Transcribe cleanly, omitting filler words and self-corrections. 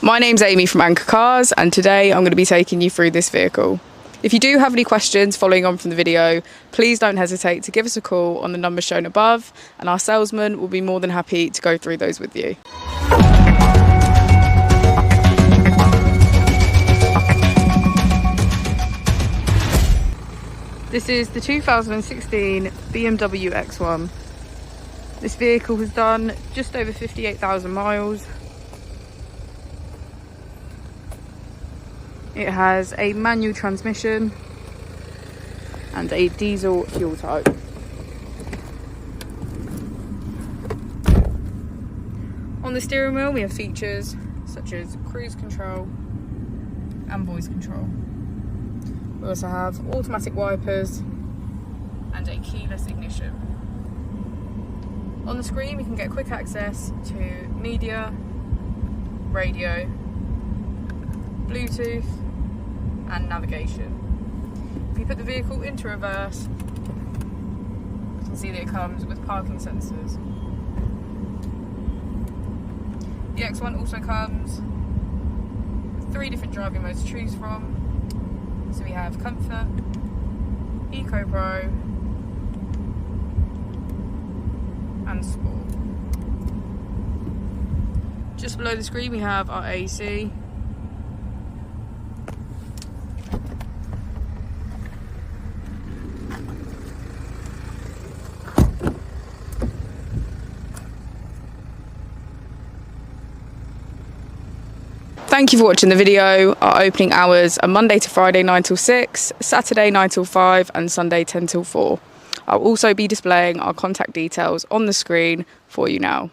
My name's Amy from Anchor Cars, and today I'm going to be taking you through this vehicle. If you do have any questions following on from the video, please don't hesitate to give us a call on the number shown above, and our salesman will be more than happy to go through those with you. This is the 2016 Bmw X1. This vehicle has done just over 58,000 miles. It has a manual transmission and a diesel fuel type. On the steering wheel we have features such as cruise control and voice control. We also have automatic wipers and a keyless ignition. On the screen we can get quick access to media, radio, Bluetooth and navigation. If you put the vehicle into reverse, you can see that it comes with parking sensors. The X1 also comes with 3 different driving modes to choose from. So we have Comfort, Eco Pro and Sport. Just below the screen we have our AC. Thank you for watching the video. Our opening hours are Monday to Friday 9 till 6, Saturday 9 till 5 and Sunday 10 till 4. I'll also be displaying our contact details on the screen for you now.